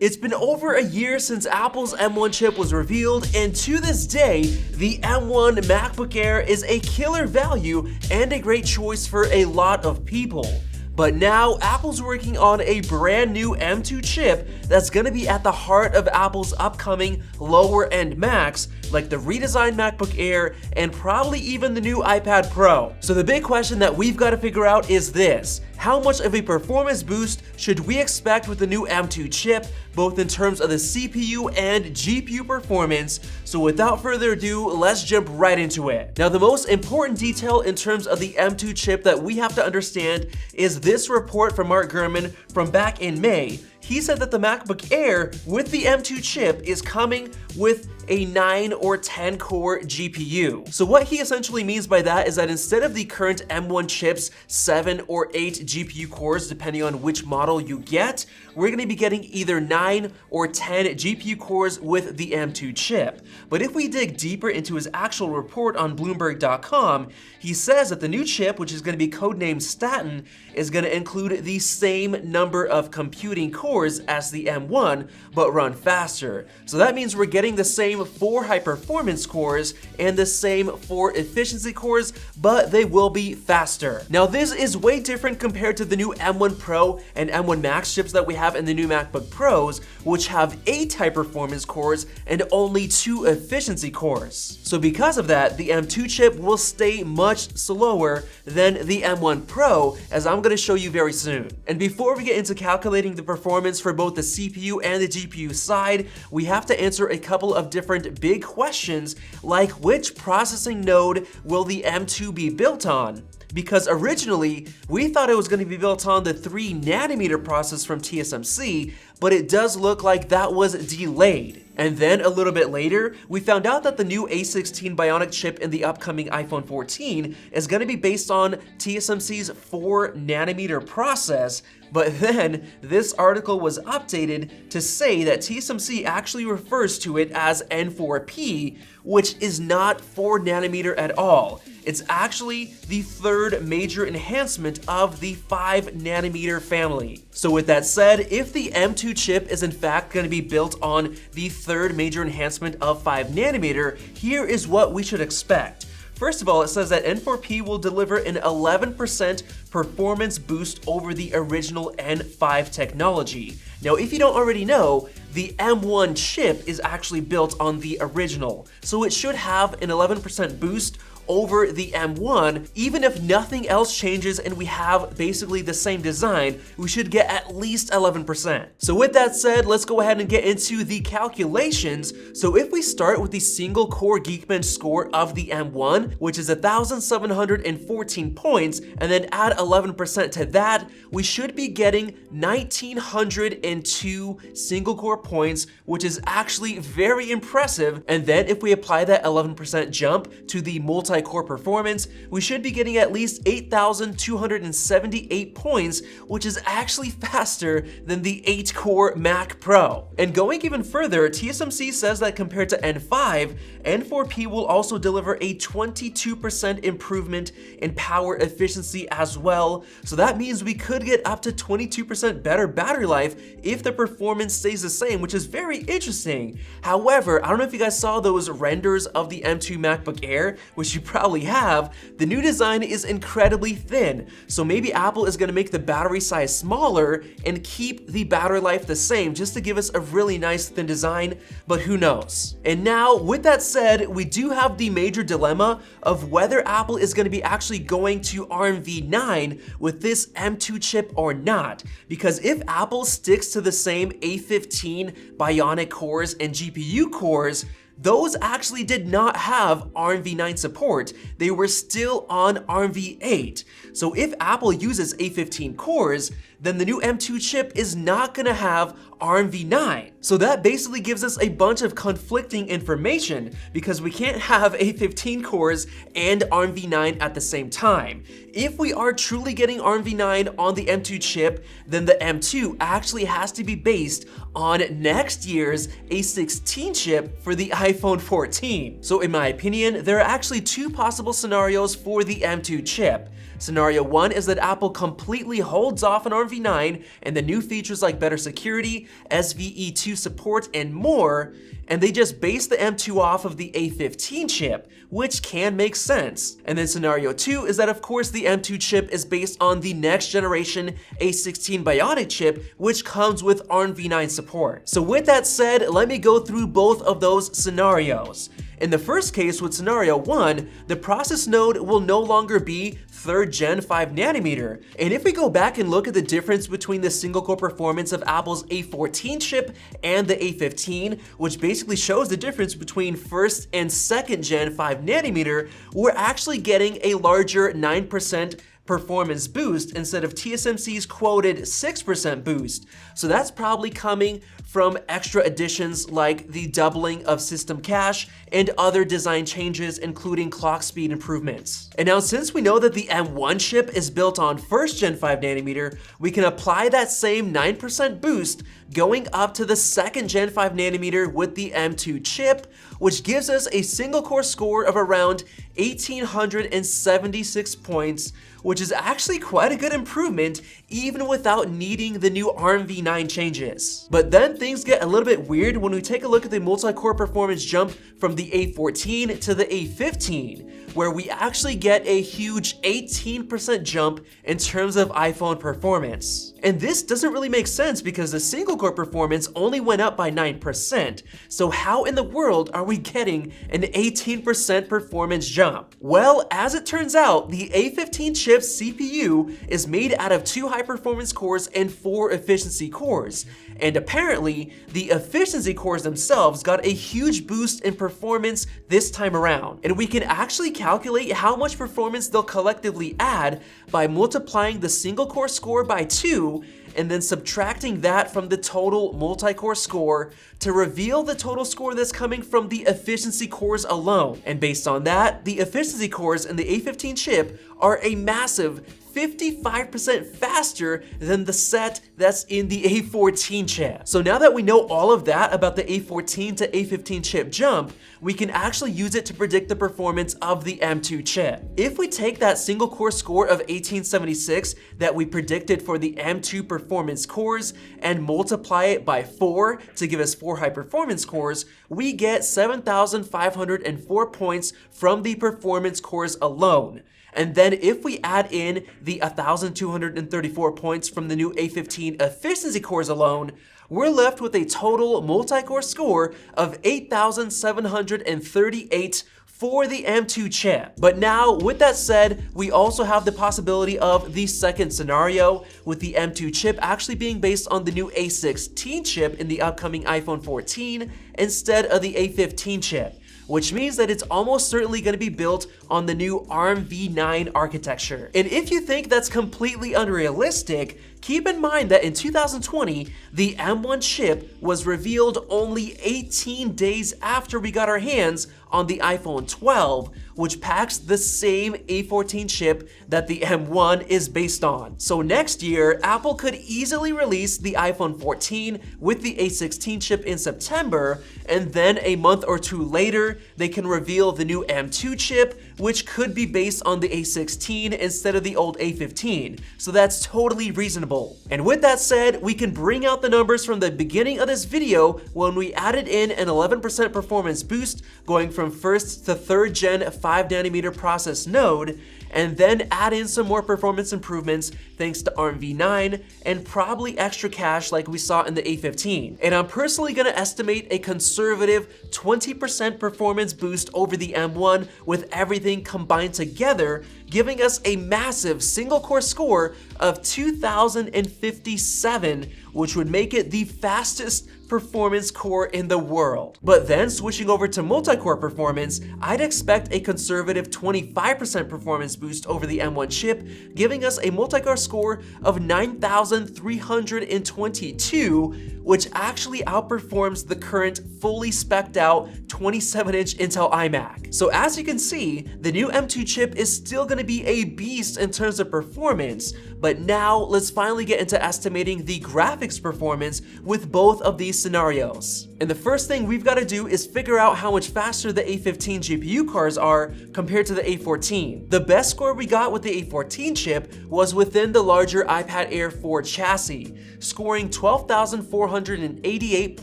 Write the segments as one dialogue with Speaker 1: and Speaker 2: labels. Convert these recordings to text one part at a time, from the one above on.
Speaker 1: It's been over a year since Apple's M1 chip was revealed, and to this day, the M1 MacBook Air is a killer value and a great choice for a lot of people. But now, Apple's working on a brand new M2 chip that's gonna be at the heart of Apple's upcoming lower-end Macs, like the redesigned MacBook Air and probably even the new iPad Pro. So the big question that we've got to figure out is this: how much of a performance boost should we expect with the new M2 chip, both in terms of the CPU and GPU performance? So without further ado, let's jump right into it. Now, the most important detail in terms of the M2 chip that we have to understand is this report from Mark Gurman from back in May. He said that the MacBook Air with the M2 chip is coming with a 9 or 10 core GPU. So what he essentially means by that is that instead of the current M1 chip's 7 or 8 GPU cores, depending on which model you get, we're going to be getting either 9 or 10 GPU cores with the M2 chip. But if we dig deeper into his actual report on Bloomberg.com, he says that the new chip, which is going to be codenamed Staten, is going to include the same number of computing cores as the M1, but run faster. So that means we're getting the same 4 high-performance cores and the same 4 efficiency cores, but they will be faster. Now, this is way different compared to the new M1 Pro and M1 Max chips that we have in the new MacBook Pros, which have 8 high-performance cores and only 2 efficiency cores. So because of that, the M2 chip will stay much slower than the M1 Pro, as I'm going to show you very soon. And before we get into calculating the performance for both the CPU and the GPU side, we have to answer a couple of different big questions, like which processing node will the M2 be built on? Because originally, we thought it was going to be built on the 3nm process from TSMC, but it does look like that was delayed. And then a little bit later, we found out that the new A16 Bionic chip in the upcoming iPhone 14 is going to be based on TSMC's 4nm process. But then this article was updated to say that TSMC actually refers to it as N4P, which is not 4nm at all. It's actually the 3rd major enhancement of the 5nm family. So with that said, if the M2 chip is in fact going to be built on the 3rd major enhancement of 5nm, here is what we should expect. First of all, it says that N4P will deliver an 11% performance boost over the original N5 technology. Now, if you don't already know, the M1 chip is actually built on the original, so it should have an 11% boost over the M1. Even if nothing else changes and we have basically the same design, we should get at least 11%. So with that said, let's go ahead and get into the calculations. So if we start with the single core Geekbench score of the M1, which is 1,714 points, and then add 11% to that, we should be getting 1,902 single core points, which is actually very impressive. And then if we apply that 11% jump to the multi-core performance, we should be getting at least 8,278 points, which is actually faster than the 8-core Mac Pro. And going even further, TSMC says that compared to N5, N4P will also deliver a 22% improvement in power efficiency as well. So that means we could get up to 22% better battery life if the performance stays the same, which is very interesting. However, I don't know if you guys saw those renders of the M2 MacBook Air, which you probably have. The new design is incredibly thin, so maybe Apple is going to make the battery size smaller and keep the battery life the same just to give us a really nice thin design, but who knows. And now, with that said, we do have the major dilemma of whether Apple is going to be actually going to ARM v9 with this M2 chip or not. Because if Apple sticks to the same A15 Bionic cores and GPU cores, those actually did not have ARM v9 support. They were still on ARM v8. So if Apple uses A15 cores, then the new M2 chip is not gonna have ARM v9. So that basically gives us a bunch of conflicting information because we can't have A15 cores and ARM v9 at the same time. If we are truly getting ARM v9 on the M2 chip, then the M2 actually has to be based on next year's A16 chip for the iPhone 14. So in my opinion, there are actually 2 possible scenarios for the M2 chip. Scenario 1 is that Apple completely holds off on ARM v9 and the new features like better security, SVE2 support, and more, and they just base the M2 off of the A15 chip, which can make sense. And then scenario 2 is that of course the M2 chip is based on the next generation A16 Bionic chip, which comes with ARM v9 support. So with that said, let me go through both of those scenarios. In the first case, with scenario 1, the process node will no longer be 3rd gen 5nm. And if we go back and look at the difference between the single core performance of Apple's A14 chip and the A15, which basically shows the difference between 1st and 2nd gen 5nm, we're actually getting a larger 9% performance boost instead of TSMC's quoted 6% boost. So that's probably coming from extra additions like the doubling of system cache and other design changes, including clock speed improvements. And now, since we know that the M1 chip is built on 1st gen 5nm, we can apply that same 9% boost going up to the 2nd gen 5nm with the M2 chip, which gives us a single core score of around 1,876 points, which is actually quite a good improvement even without needing the new ARM v9 changes. But then things get a little bit weird when we take a look at the multi-core performance jump from the A14 to the A15, where we actually get a huge 18% jump in terms of iPhone performance. And this doesn't really make sense because the single core performance only went up by 9%. So how in the world are we getting an 18% performance jump? Well, as it turns out, the A15 chip's CPU is made out of 2 high-performance cores and 4 efficiency cores. And apparently, the efficiency cores themselves got a huge boost in performance this time around. And we can actually calculate how much performance they'll collectively add by multiplying the single core score by 2 and then subtracting that from the total multi-core score to reveal the total score that's coming from the efficiency cores alone. And based on that, the efficiency cores in the A15 chip are a massive 55% faster than the set that's in the A14 chip. So now that we know all of that about the A14 to A15 chip jump, we can actually use it to predict the performance of the M2 chip. If we take that single core score of 1876 that we predicted for the M2 performance cores and multiply it by 4 to give us 4 high performance cores, we get 7,504 points from the performance cores alone. And then if we add in the 1,234 points from the new A15 efficiency cores alone, we're left with a total multi-core score of 8,738 for the M2 chip. But now, with that said, we also have the possibility of the second scenario, with the M2 chip actually being based on the new A16 chip in the upcoming iPhone 14 instead of the A15 chip, which means that it's almost certainly going to be built on the new ARM v9 architecture. And if you think that's completely unrealistic, keep in mind that in 2020, the M1 chip was revealed only 18 days after we got our hands on the iPhone 12, which packs the same A14 chip that the M1 is based on. So next year, Apple could easily release the iPhone 14 with the A16 chip in September, and then a month or two later, they can reveal the new M2 chip, which could be based on the A16 instead of the old A15. So that's totally reasonable. And with that said, we can bring out the numbers from the beginning of this video when we added in an 11% performance boost going from 1st to 3rd gen 5nm process node, and then add in some more performance improvements thanks to ARM v9 and probably extra cache like we saw in the A15. And I'm personally gonna estimate a conservative 20% performance boost over the M1 with everything combined together, giving us a massive single core score of 2,057, which would make it the fastest performance core in the world. But then switching over to multi-core performance, I'd expect a conservative 25% performance boost over the M1 chip, giving us a multi-core score of 9,322, which actually outperforms the current fully spec'd out 27-inch Intel iMac. So as you can see, the new M2 chip is still going to be a beast in terms of performance, But now let's finally get into estimating the graphics performance with both of these scenarios. And the first thing we've got to do is figure out how much faster the A15 GPU cores are compared to the A14. The best score we got with the A14 chip was within the larger iPad Air 4 chassis, scoring 12,488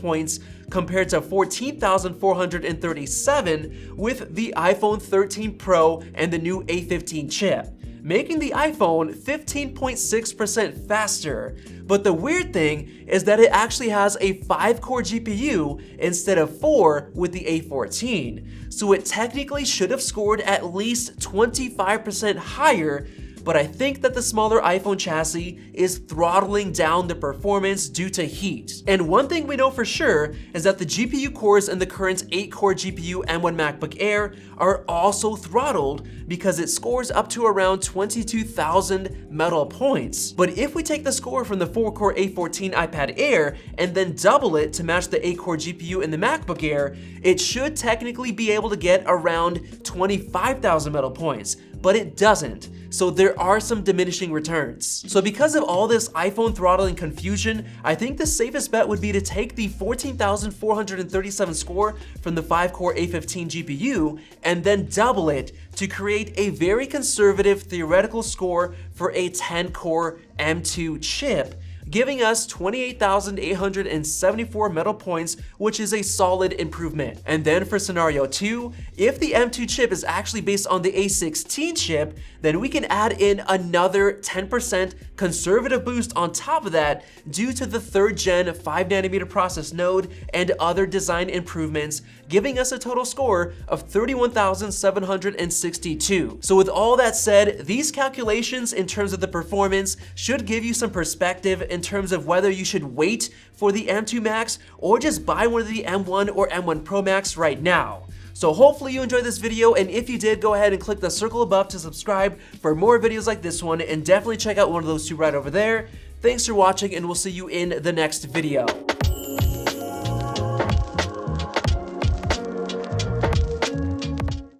Speaker 1: points compared to 14,437 with the iPhone 13 Pro and the new A15 chip, making the iPhone 15.6% faster. But the weird thing is that it actually has a 5-core GPU instead of 4 with the A14, so it technically should have scored at least 25% higher. But I think that the smaller iPhone chassis is throttling down the performance due to heat. And one thing we know for sure is that the GPU cores in the current 8-core GPU M1 MacBook Air are also throttled because it scores up to around 22,000 metal points. But if we take the score from the 4-core A14 iPad Air and then double it to match the 8-core GPU in the MacBook Air, it should technically be able to get around 25,000 metal points, but it doesn't. So there are some diminishing returns. So because of all this iPhone throttling confusion, I think the safest bet would be to take the 14,437 score from the 5-core A15 GPU and then double it to create a very conservative theoretical score for a 10-core M2 chip, giving us 28,874 metal points, which is a solid improvement. And then for scenario 2, if the M2 chip is actually based on the A16 chip, then we can add in another 10% conservative boost on top of that due to the 3rd gen 5nm process node and other design improvements, giving us a total score of 31,762. So with all that said, these calculations in terms of the performance should give you some perspective in terms of whether you should wait for the M2 Max or just buy one of the M1 or M1 Pro Max right now. So hopefully you enjoyed this video, and if you did, go ahead and click the circle above to subscribe for more videos like this one, and definitely check out one of those two right over there. Thanks for watching, and we'll see you in the next video.